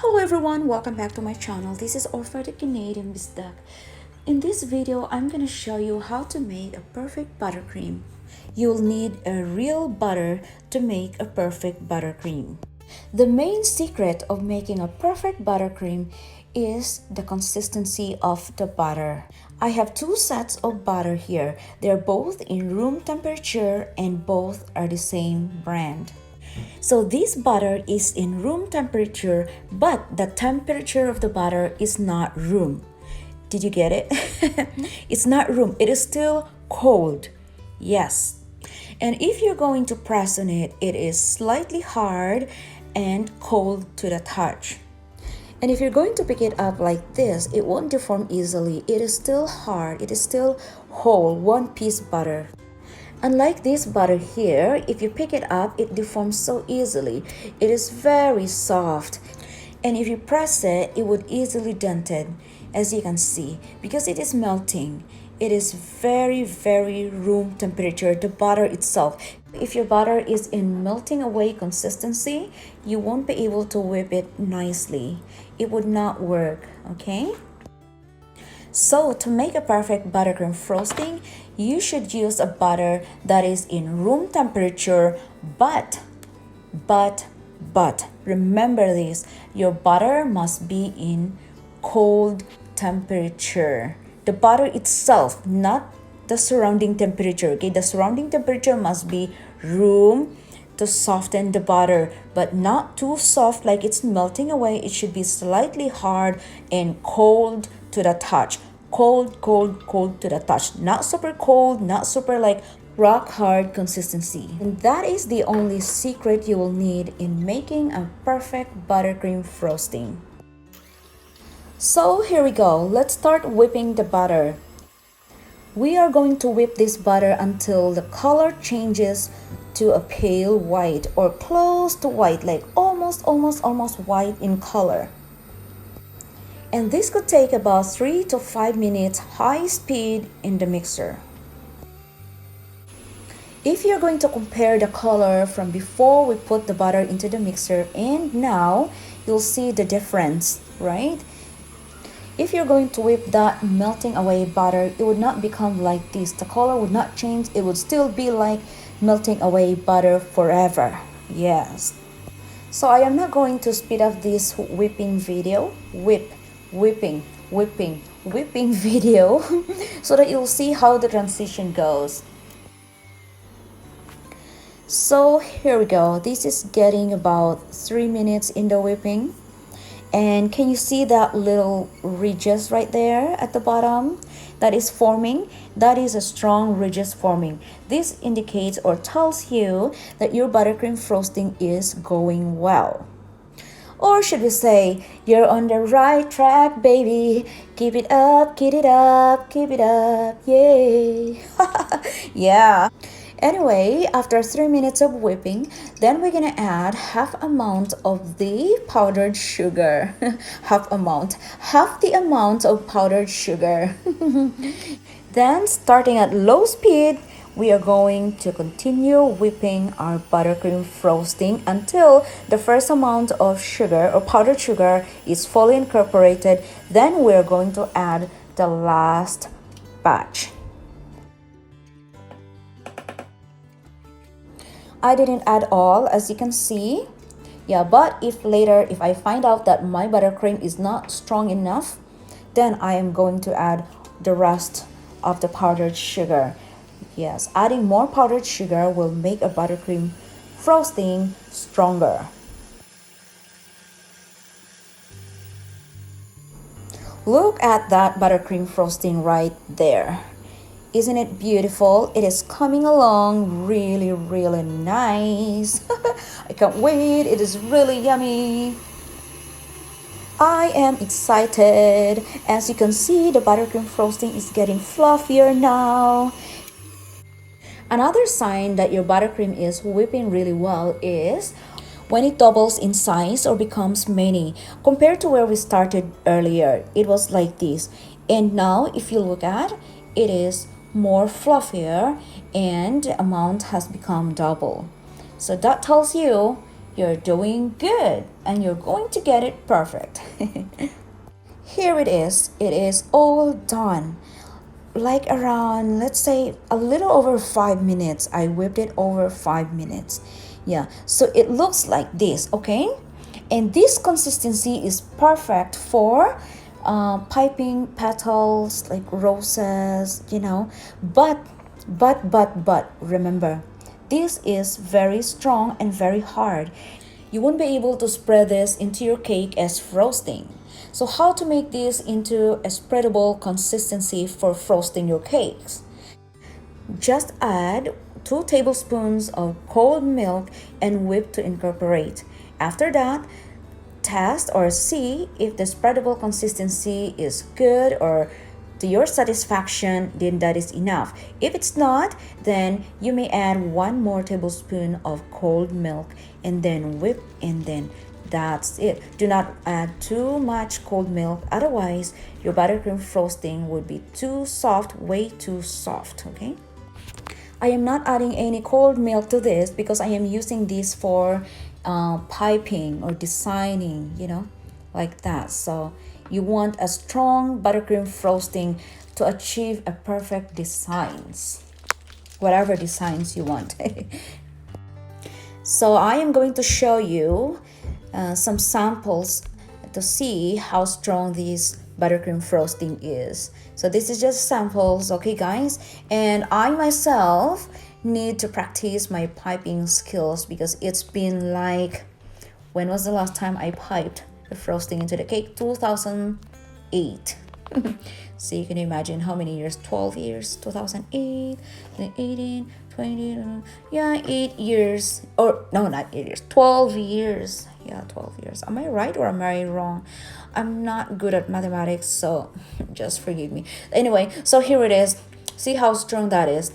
Hello everyone, welcome back to my channel. This is Orfa the Canadian Bisdak. In this video, I'm gonna show you how to make a perfect buttercream. You'll need a real butter to make a perfect buttercream. The main secret of making a perfect buttercream is the consistency of the butter. I have two sets of butter here. They're both in room temperature and both are the same brand. So this butter is in room temperature, but the temperature of the butter is not room. Did you get it? It's not room, it is still cold. Yes. And if you're going to press on it, it is slightly hard and cold to the touch. And if you're going to pick it up like this, it won't deform easily. It is still hard, it is still whole, one piece butter. Unlike this butter here, if you pick it up, it deforms so easily. It is very soft. And if you press it, it would easily dent it, as you can see, because it is melting. It is very room temperature, the butter itself. If your butter is in melting away consistency, you won't be able to whip it nicely. It would not work, okay? So to make a perfect buttercream frosting, you should use a butter that is in room temperature, but remember this, your butter must be in cold temperature. The butter itself, not the surrounding temperature, okay? The surrounding temperature must be room to soften the butter, but not too soft like it's melting away. It should be slightly hard and cold to the touch. Cold to the touch. Not super cold, not super like rock hard consistency. And that is the only secret you will need in making a perfect buttercream frosting. So here we go. Let's start whipping the butter. We are going to whip this butter until the color changes to a pale white or close to white, like almost white in color. And this could take about 3 to 5 minutes high speed in the mixer. If you're going to compare the color from before we put the butter into the mixer and now, you'll see the difference, right? If you're going to whip that melting away butter, it would not become like this. The color would not change. It would still be like melting away butter forever. Yes. So I am not going to speed up this whipping video. Whipping video so that you'll see how the transition goes. So here we go. This is getting about 3 minutes in the whipping. And can you see that little ridges right there at the bottom that is forming? That is a strong ridges forming. This indicates or tells you that your buttercream frosting is going well. Or should we say, you're on the right track, baby. Keep it up, keep it up, keep it up, yay. Yeah. Anyway, after 3 minutes of whipping, then we're gonna add half amount of the powdered sugar. half the amount of powdered sugar. Then, starting at low speed, we are going to continue whipping our buttercream frosting until the first amount of sugar or powdered sugar is fully incorporated. Then we're going to add the last batch. I didn't add all, as you can see. Yeah, but if later, if I find out that my buttercream is not strong enough, then I am going to add the rest of the powdered sugar. Yes, adding more powdered sugar will make a buttercream frosting stronger. Look at that buttercream frosting right there. Isn't it beautiful? It is coming along really nice. I can't wait. It is really yummy. I am excited. As you can see, the buttercream frosting is getting fluffier now. Another sign that your buttercream is whipping really well is when it doubles in size or becomes many. Compared to where we started earlier, it was like this. And now, if you look at, it is more fluffier and the amount has become double. So that tells you You're doing good and you're going to get it perfect. Here it is. It is all done. Like around, let's say, a little over 5 minutes. I whipped it over 5 minutes. Yeah, so it looks like this, okay? And this consistency is perfect for piping petals like roses, but remember, this is very strong and very hard. You won't be able to spread this into your cake as frosting. So how to make this into a spreadable consistency for frosting your cakes? Just add 2 tablespoons of cold milk and whip to incorporate. After that, test or see if the spreadable consistency is good or to your satisfaction, then that is enough. If it's not, then you may add 1 more tablespoon of cold milk and then whip, and then that's it. Do not add too much cold milk, otherwise your buttercream frosting would be too soft, way too soft, okay? I am not adding any cold milk to this because I am using this for piping or designing, like that. So you want a strong buttercream frosting to achieve a perfect designs, whatever designs you want. So I am going to show you some samples to see how strong this buttercream frosting is. So this is just samples, okay guys? And I myself need to practice my piping skills because it's been like, when was the last time I piped the frosting into the cake? 2008. So you can imagine how many years. 12 years. 2008, 2018, 20, yeah, 8 years. Or no, not 8 years, 12 years. Yeah, 12 years. Am I right or am I wrong? I'm not good at mathematics, so just forgive me. Anyway, so here it is. See how strong that is.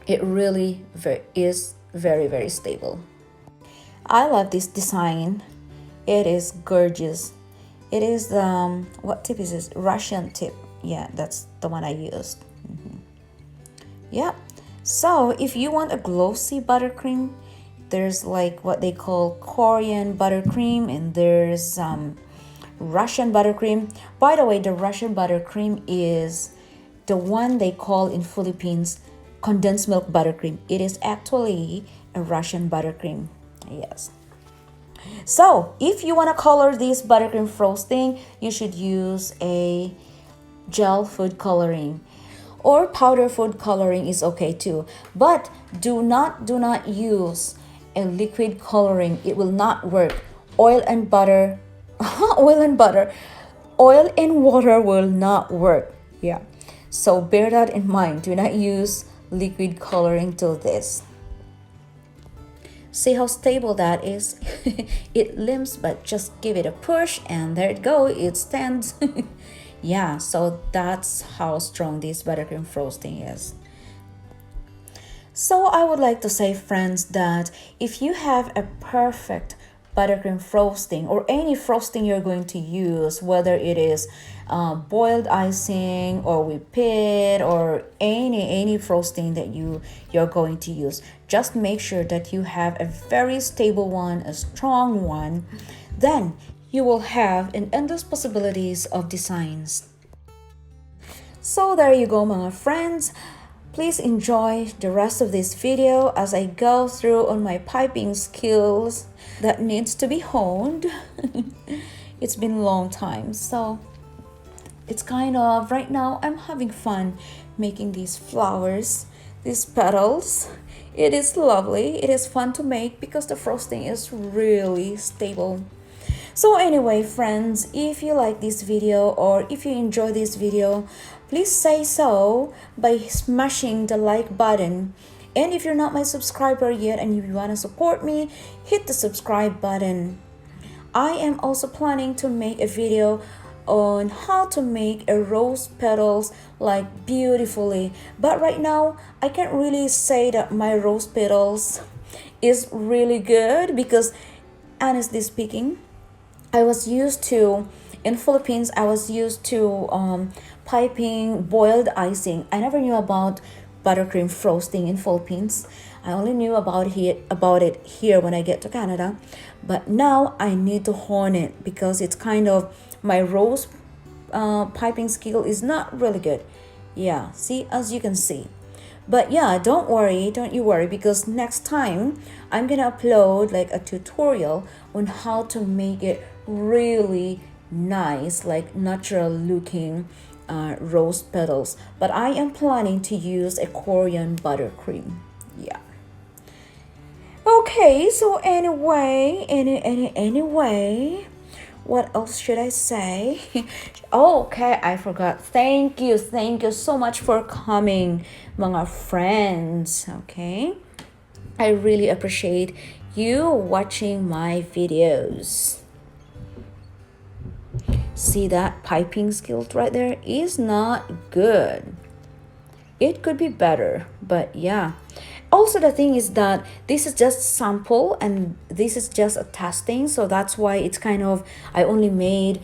It really is very, very stable. I love this design. It is gorgeous. It is what tip is this? Russian tip. Yeah, that's the one I used. Yeah. So if you want a glossy buttercream, there's like what they call Korean buttercream, and there's Russian buttercream. By the way, the Russian buttercream is the one they call in Philippines condensed milk buttercream. It is actually a Russian buttercream. Yes. So if you want to color this buttercream frosting, you should use a gel food coloring, or powder food coloring is okay too. But do not use a liquid coloring. It will not work. Oil and butter oil and water will not work. Yeah, so bear that in mind. Do not use liquid coloring to this. See how stable that is? It limps, but just give it a push and there it goes, it stands. Yeah, so that's how strong this buttercream frosting is. So I would like to say, friends, that if you have a perfect buttercream frosting or any frosting you're going to use, whether it is boiled icing or whipped or any frosting that you're going to use, just make sure that you have a very stable one, a strong one. Then you will have an endless possibilities of designs. So there you go, mga friends. Please enjoy the rest of this video as I go through on my piping skills that needs to be honed. It's been a long time, so it's kind of, right now I'm having fun making these flowers, these petals. It is lovely. It is fun to make because the frosting is really stable. So anyway, friends, if you like this video or if you enjoy this video, please say so by smashing the like button. And if you're not my subscriber yet and you want to support me, hit the subscribe button. I am also planning to make a video on how to make a rose petals like beautifully, but right now I can't really say that my rose petals is really good because, honestly speaking, in Philippines, I was used to piping boiled icing. I never knew about buttercream frosting in Philippines. I only knew about it here when I get to Canada, but now I need to hone it because it's kind of my roast piping skill is not really good. Yeah, see, as you can see. But yeah, don't you worry, because next time I'm gonna upload like a tutorial on how to make it really nice, like natural looking rose petals. But I am planning to use a Korean buttercream. Yeah. Okay, so anyway, what else should I say? Okay, I forgot. Thank you so much for coming, mga friends. Okay, I really appreciate you watching my videos. See that piping skill right there is not good. It could be better, but yeah. Also, the thing is that this is just sample and this is just a testing, so that's why it's kind of, I only made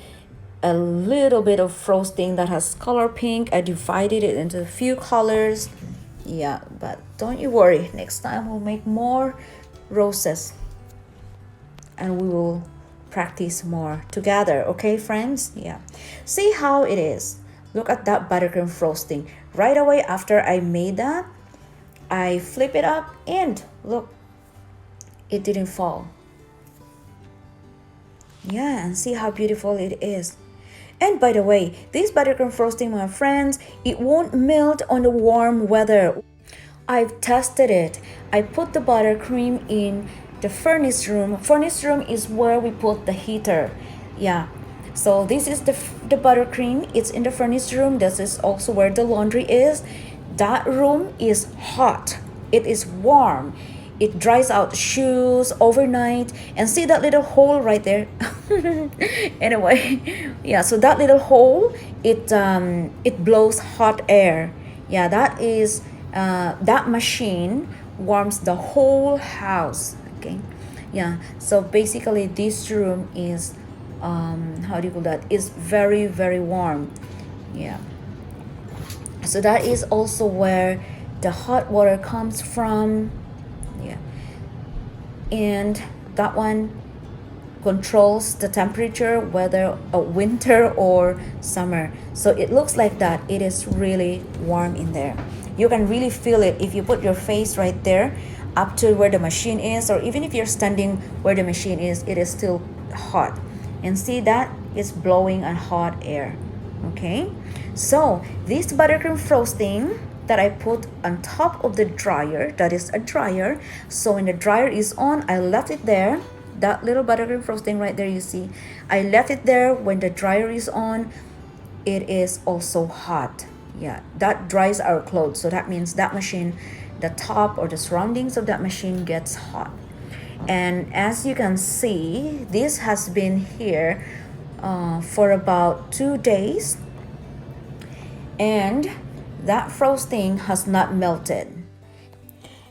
a little bit of frosting that has color pink. I divided it into a few colors. Yeah, but don't you worry, next time we'll make more roses and we will practice more together. Okay, friends? Yeah, see how it is. Look at that buttercream frosting. Right away after I made that, I flip it up and look, it didn't fall. Yeah, and see how beautiful it is. And by the way, this buttercream frosting, my friends, it won't melt on the warm weather. I've tested it. I put the buttercream in the furnace room. Furnace room is where we put the heater. Yeah. So this is the buttercream. It's in the furnace room. This is also where the laundry is. That room is hot. It is warm. It dries out shoes overnight. And see that little hole right there? Anyway, yeah, so that little hole, it blows hot air. Yeah, that is that machine warms the whole house. Okay, yeah, so basically this room is how do you call that, is very warm. Yeah, so that is also where the hot water comes from. Yeah, and that one controls the temperature, whether a winter or summer. So it looks like that it is really warm in there. You can really feel it if you put your face right there up to where the machine is, or even if you're standing where the machine is, it is still hot. And see that it's blowing on hot air. Okay, so this buttercream frosting that I put on top of the dryer, that is a dryer. So when the dryer is on, I left it there. That little buttercream frosting right there, you see, I left it there. When the dryer is on, it is also hot. Yeah, that dries our clothes, so that means that machine, the top or the surroundings of that machine gets hot. And as you can see, this has been here for about 2 days, and that frosting has not melted.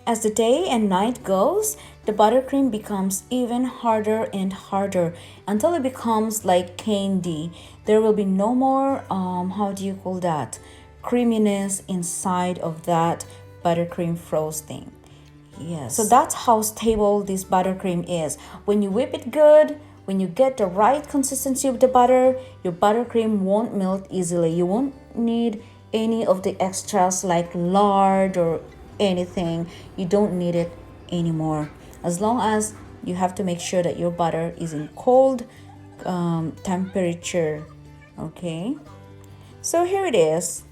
As the day and night goes, the buttercream becomes even harder and harder until it becomes like candy. There will be no more, how do you call that, creaminess inside of that buttercream frosting. Yes. So that's how stable this buttercream is. When you whip it good, when you get the right consistency of the butter, your buttercream won't melt easily. You won't need any of the extras like lard or anything. You don't need it anymore. As long as you have to make sure that your butter is in cold temperature. Okay, so here it is.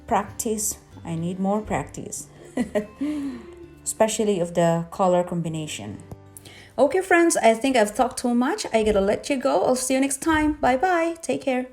Practice. I need more practice. Especially of the color combination. Okay, friends, I think I've talked too much. I gotta let you go. I'll see you next time. Bye bye. Take care.